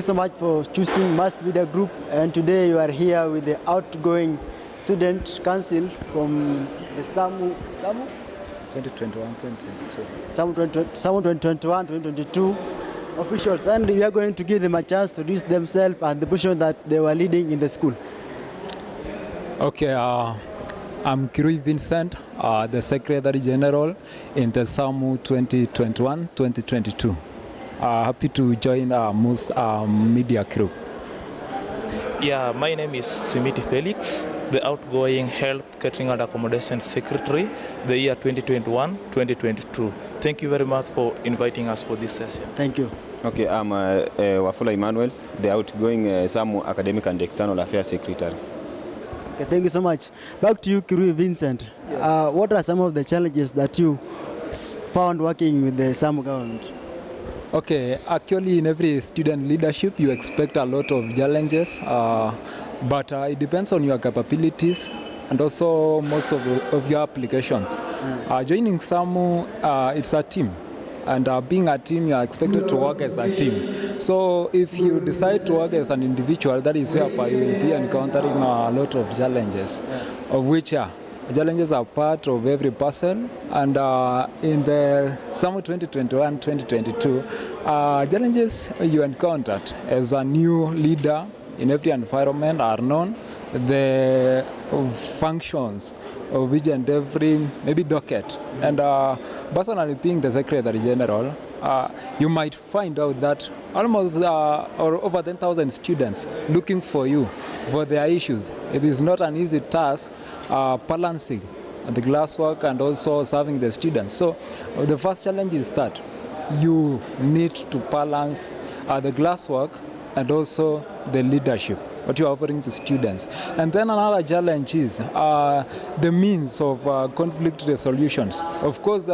so much for choosing Must Media Group. And today you are here with the Outgoing Student Council from the Samu 2021, 2022. Samu 2021-2022 officials. And we are going to give them a chance to introduce themselves and the position that they were leading in the school. Okay, I'm Kirui Vincent, the Secretary General in the Samu 2021-2022. Happy to join Must Media Group. Yeah, my name is Simiti Felix, the Outgoing Health, Catering and Accommodation Secretary, the year 2021-2022. Thank you very much for inviting us for this session. Thank you. Okay, I'm Wafula Emmanuel, the Outgoing Samu Academic and External Affairs Secretary. Okay, thank you so much. Back to you, Kirui Vincent. Yes. What are some of the challenges that you found working with the Samu government? Okay, actually in every student leadership you expect a lot of challenges, but it depends on your capabilities and also most of your applications. Joining Samu, it's a team. And being a team, you are expected to work as a team. So if you decide to work as an individual, that is where you will be encountering a lot of challenges, of which challenges are part of every person. And in the summer 2021-2022, challenges you encountered as a new leader in every environment are known. The functions of each and every maybe docket. And personally being the Secretary General, you might find out that almost or over 10,000 students looking for you for their issues. It is not an easy task balancing the classwork and also serving the students. So the first challenge is that you need to balance the classwork and also the leadership, what you are offering to students. And then another challenge is the means of conflict resolutions. Of course,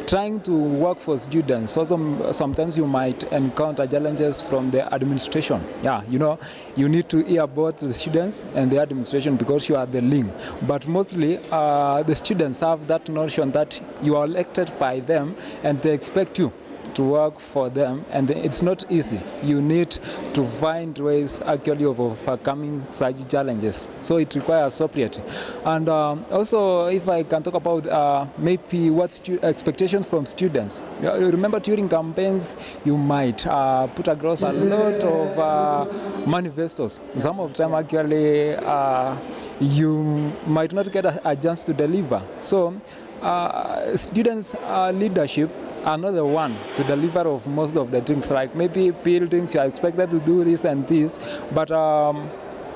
trying to work for students, also sometimes you might encounter challenges from the administration. Yeah, you know, you need to hear both the students and the administration because you are the link. But mostly, the students have that notion that you are elected by them and they expect you to work for them, and it's not easy. You need to find ways actually of overcoming such challenges. So it requires sobriety. And also, if I can talk about maybe what expectations from students. You remember during campaigns, you might put across a lot of manifestos. Some of them actually you might not get a chance to deliver. So students' leadership are not the one to deliver of most of the things, like maybe buildings, you are expected to do this and this, but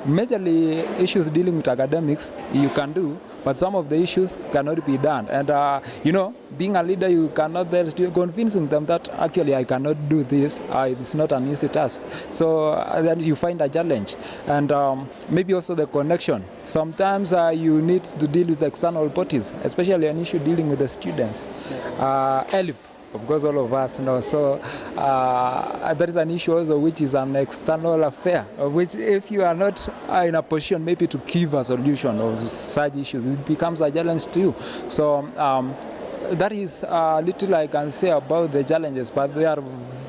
majorly issues dealing with academics you can do, but some of the issues cannot be done. And you know, being a leader, you cannot then convincing them that actually I cannot do this, it's not an easy task. So then you find a challenge. And maybe also the connection. Sometimes you need to deal with external parties, especially an issue dealing with the students. Help. Of course, all of us know. So there is an issue also which is an external affair, which if you are not in a position maybe to give a solution of such issues, it becomes a challenge to you. So that is little I can say about the challenges, but there are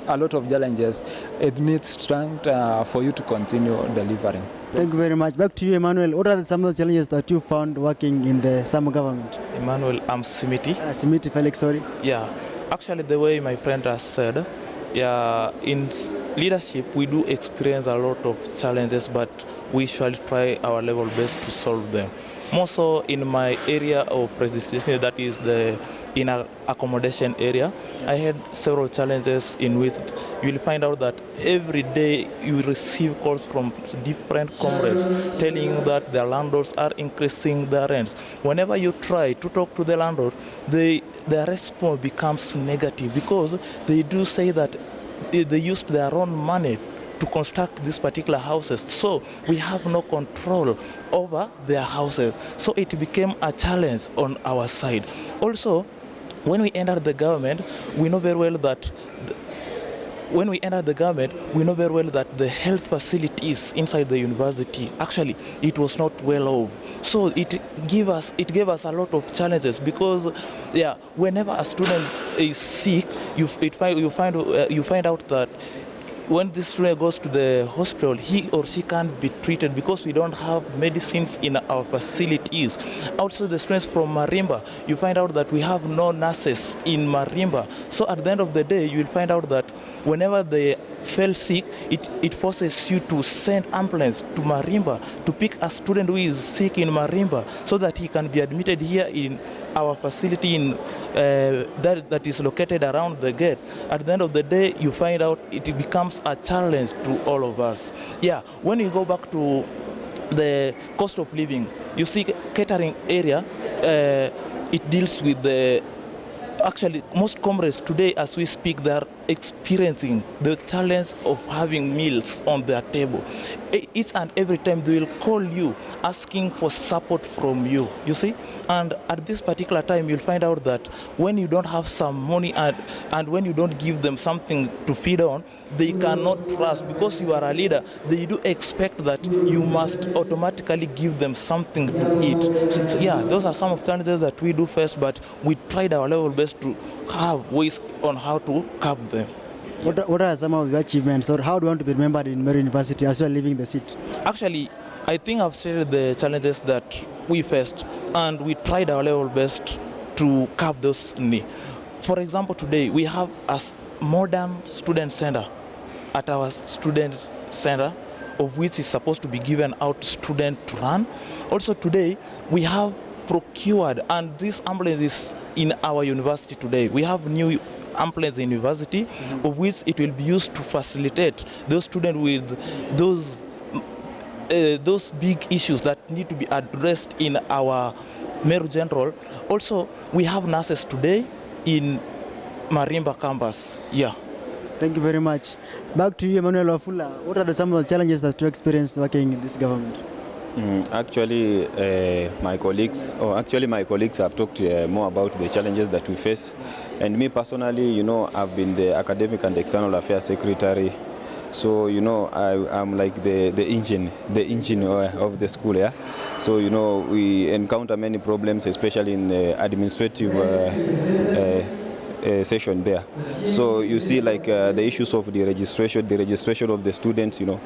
a lot of challenges. It needs strength for you to continue delivering. Thank you very much. Back to you, Emmanuel. What are some of the challenges that you found working in the Samu government? Emmanuel, I'm Simiti. Simiti Felix, sorry. Yeah, actually the way my friend has said, yeah, in leadership we do experience a lot of challenges, but we shall try our level best to solve them. More so in my area of presidency, that is the inner accommodation area, I had several challenges in which you will find out that every day you receive calls from different comrades telling you that their landlords are increasing their rents. Whenever you try to talk to the landlord, their response becomes negative because they do say that they used their own money to construct these particular houses. So we have no control over their houses. So it became a challenge on our side. Also, when we entered the government, we know very well that the health facilities inside the university, actually, it was not well off. So it gave us a lot of challenges because, yeah, whenever a student is sick, you find out that when this student goes to the hospital, he or she can't be treated because we don't have medicines in our facilities. Also, the students from Marimba, you find out that we have no nurses in Marimba. So at the end of the day, you will find out that whenever they fell sick, it forces you to send ambulance to Marimba to pick a student who is sick in Marimba so that he can be admitted here in our facility in that is located around the gate. At the end of the day, you find out it becomes a challenge to all of us. Yeah, when you go back to the cost of living, you see catering area, it deals with the, actually most comrades today as we speak, they are experiencing the challenge of having meals on their table. Each and every time they will call you asking for support from you, you see. And at this particular time, you'll find out that when you don't have some money and when you don't give them something to feed on, they cannot trust. Because you are a leader, they do expect that you must automatically give them something to eat. So yeah, those are some of the challenges that we do first, but we tried our level best to have ways on how to curb them. What are some of your achievements, or how do you want to be remembered in Meru University as you are leaving the seat? Actually, I think I've stated the challenges that we faced, and we tried our level best to curb those needs. For example, today we have a modern student center at our student center, of which is supposed to be given out to students to run. Also today, we have procured, and this ambulance is in our university today. We have new ambulance in university, of which it will be used to facilitate those students with those big issues that need to be addressed in our Meru General. Also, we have nurses today in Marimba campus. Yeah. Thank you very much. Back to you, Emmanuel Wafula. What are some of the challenges that you experienced working in this government? Actually, my colleagues have talked more about the challenges that we face. And me personally, you know, I've been the Academic and External Affairs Secretary. So, you know, I'm like the engine of the school, yeah. So, you know, we encounter many problems, especially in the administrative session there. So you see, like the issues of the registration of the students, you know,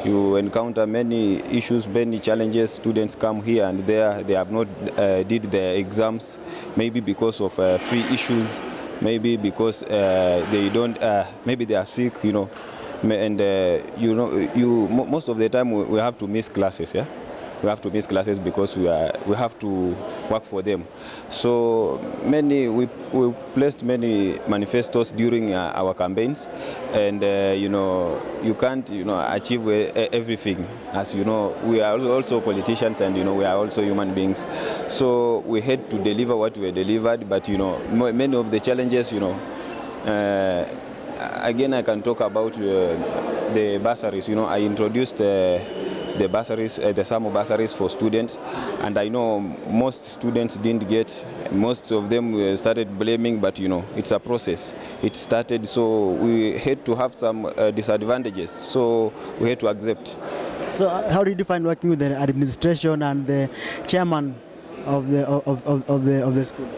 you encounter many issues, many challenges. Students come here and there, they have not did their exams, maybe because of free issues, maybe because they don't, maybe they are sick, you know, and you know, most of the time we have to miss classes, yeah. We have to miss classes because we have to work for them. So we placed many manifestos during our campaigns, and you know, you can't, you know, achieve everything. As you know, we are also politicians, and you know, we are also human beings. So we had to deliver what we delivered, but you know, many of the challenges, you know. Again, I can talk about the bursaries. You know, I introduced the bursaries, the Samu bursaries for students, and I know most students didn't get. Most of them started blaming, but you know, it's a process. It started, so we had to have some disadvantages. So we had to accept. So how did you find working with the administration and the chairman of the school?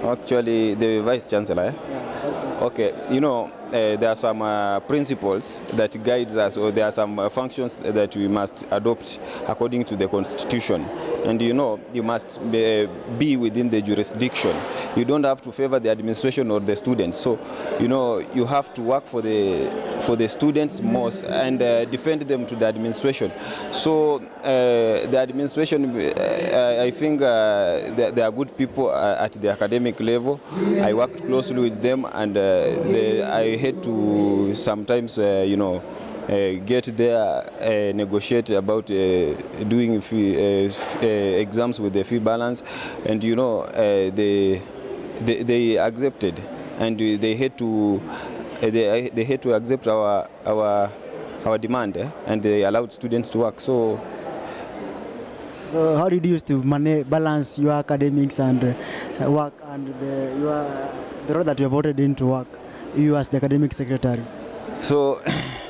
Actually, the vice chancellor. Yeah, vice chancellor. Okay, you know, there are some principles that guides us, or there are some functions that we must adopt according to the constitution. And you know, you must be within the jurisdiction. You don't have to favor the administration or the students. So, you know, you have to work for the students most and defend them to the administration. So the administration, I think they are good people at the academic level. I worked closely with them, and I had to sometimes, you know, get there, negotiate about doing exams with the fee balance, and you know, they accepted, and they had to accept our demand, and they allowed students to work. So how did you use to balance your academics and work, and the role that you have voted in to work, you as the academic secretary? So,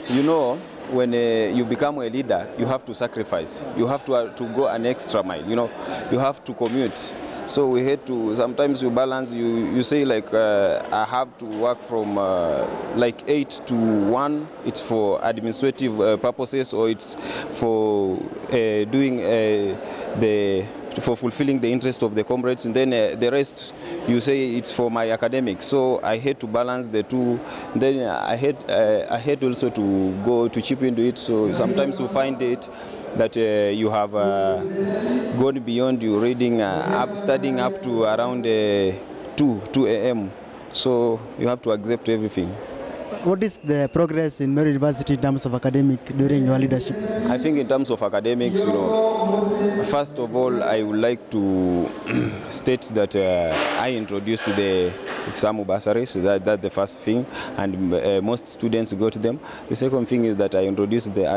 you know, when you become a leader, you have to sacrifice. You have to go an extra mile. You know, you have to commute. So we had to, sometimes you balance, you say like I have to work from like 8 to 1, it's for administrative purposes, or it's for doing for fulfilling the interest of the comrades, and then the rest you say it's for my academics. So I had to balance the two. Then I had also to go to chip into it. So sometimes you find it that you have gone beyond your reading, studying up to around 2 a.m. So you have to accept everything. What is the progress in Meru University in terms of academic during your leadership? I think in terms of academics, first of all, I would like to state that I introduced the Samu bursaries. That's the first thing, and most students got them. The second thing is that I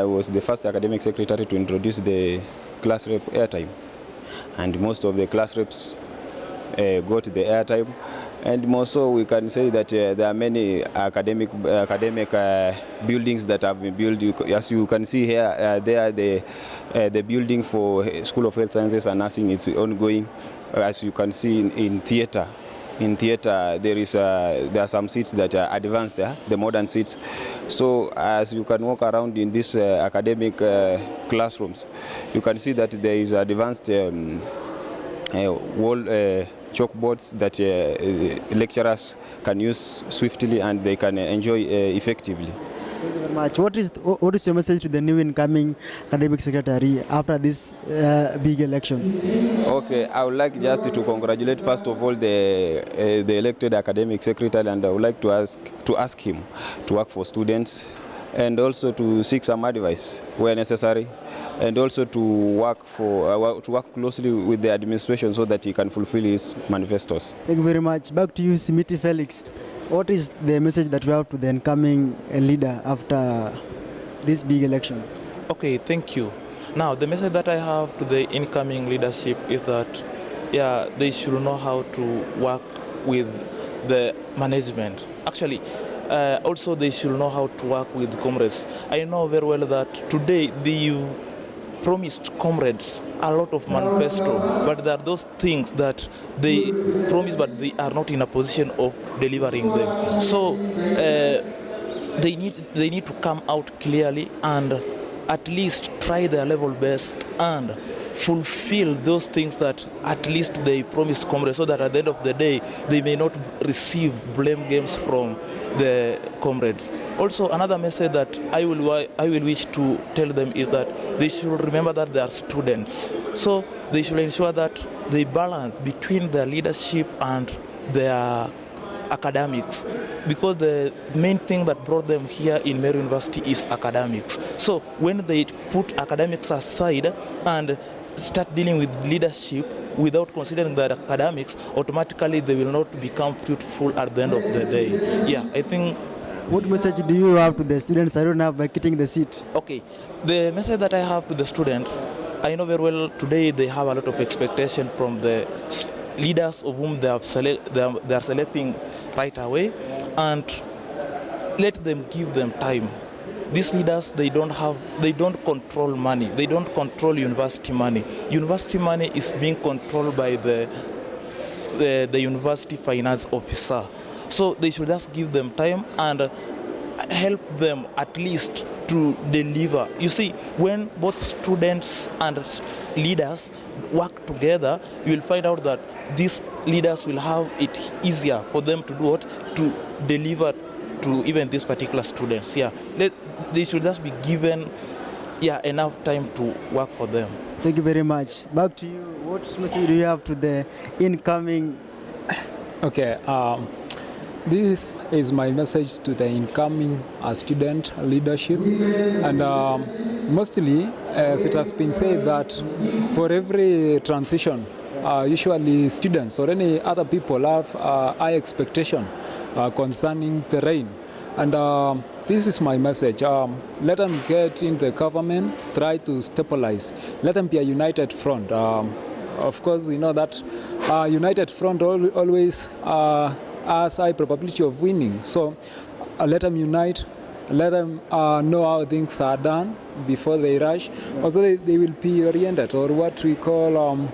was the first academic secretary to introduce the class rep airtime, and most of the class reps got the airtime. And more so, we can say that there are many academic buildings that have been built. As you can see here, the building for School of Health Sciences and Nursing is ongoing. As you can see in theater. In theater, there are some seats that are advanced, the modern seats. So as you can walk around in these academic classrooms, you can see that there is advanced wall chalkboards that lecturers can use swiftly and they can enjoy effectively. Thank you very much. What is your message to the new incoming academic secretary after this big election? Okay, I would like just to congratulate first of all the elected academic secretary, and I would like to ask him to work for students and also to seek some advice where necessary, and also to work closely with the administration so that he can fulfill his manifestos. Thank you very much. Back to you, Simiti Felix. What is the message that we have to the incoming leader after this big election? Okay, thank you. Now, the message that I have to the incoming leadership is that, they should know how to work with the management. Actually, also they should know how to work with comrades. I know very well that today the promised comrades a lot of manifesto, but there are those things that they promise but they are not in a position of delivering them. So they need to come out clearly and at least try their level best and fulfill those things that at least they promise comrades, so that at the end of the day they may not receive blame games from the comrades. Also, another message that I will wish to tell them is that they should remember that they are students. So they should ensure that they balance between their leadership and their academics, because the main thing that brought them here in Meru University is academics. So when they put academics aside and start dealing with leadership without considering their academics, automatically they will not become fruitful at the end of the day. I think. What message do you have to the students? I don't have vacating the seat. Okay, the message that I have to the students, I know very well today they have a lot of expectation from the leaders of whom they are selecting right away, and let them give them time. These leaders, they don't control money. They don't control university money. University money is being controlled by the university finance officer. So they should just give them time and help them at least to deliver. You see, when both students and leaders work together, you will find out that these leaders will have it easier for them to do what? To deliver to even these particular students. They should just be given enough time to work for them. Thank you very much. Back to you. What message do you have to the incoming? Okay, this is my message to the incoming student leadership, and mostly, as it has been said, that for every transition, usually students or any other people have high expectation concerning the reign. And this is my message. Let them get in the government, try to stabilize. Let them be a united front. Of course, we know that united front always has high probability of winning. So let them unite. Let them know how things are done before they rush. Also, they will be oriented, or what we call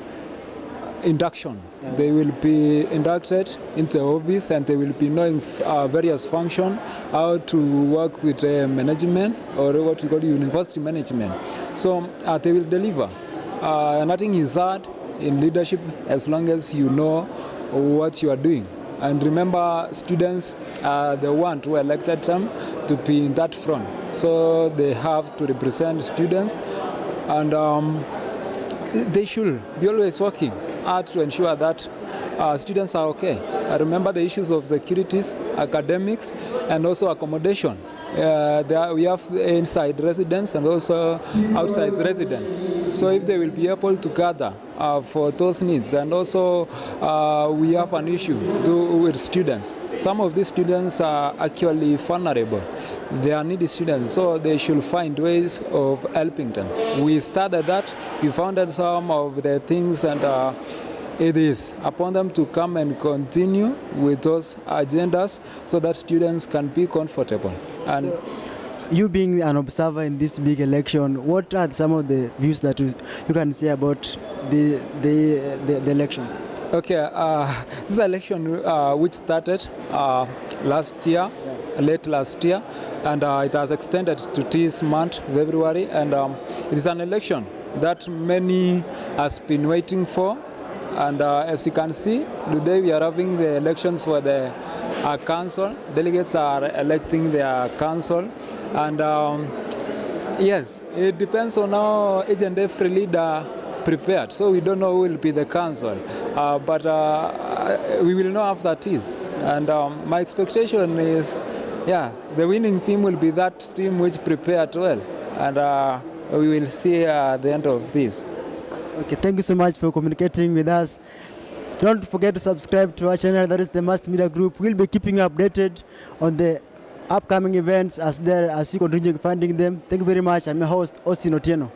induction. Yeah. They will be inducted into office and they will be knowing various functions, how to work with management or what we call university management. So they will deliver. Nothing is hard in leadership as long as you know what you are doing. And remember, students are the ones who elected them to be in that front. So they have to represent students, and they should be always working hard to ensure that students are okay. Remember the issues of securities, academics, and also accommodation. We have inside residents and also outside residents. So if they will be able to gather for those needs, and also we have an issue to do with students. Some of these students are actually vulnerable. They are needy students, so they should find ways of helping them. We started that, we found out some of the things, and it is upon them to come and continue with those agendas so that students can be comfortable. And So, you being an observer in this big election, what are some of the views that you can say about the election? okay, this election which started last year, late last year, and it has extended to this month, February, and it is an election that many has been waiting for. And as you can see, today we are having the elections for the council. Delegates are electing their council. And yes, it depends on how each and every leader prepared. So we don't know who will be the council. But we will know after that is. And my expectation is, yeah, the winning team will be that team which prepared well. And we will see at the end of this. Okay, thank you so much for communicating with us. Don't forget to subscribe to our channel, that is the Must Media Group. We'll be keeping you updated on the upcoming events as we continue finding them. Thank you very much. I'm your host, Austin Otieno.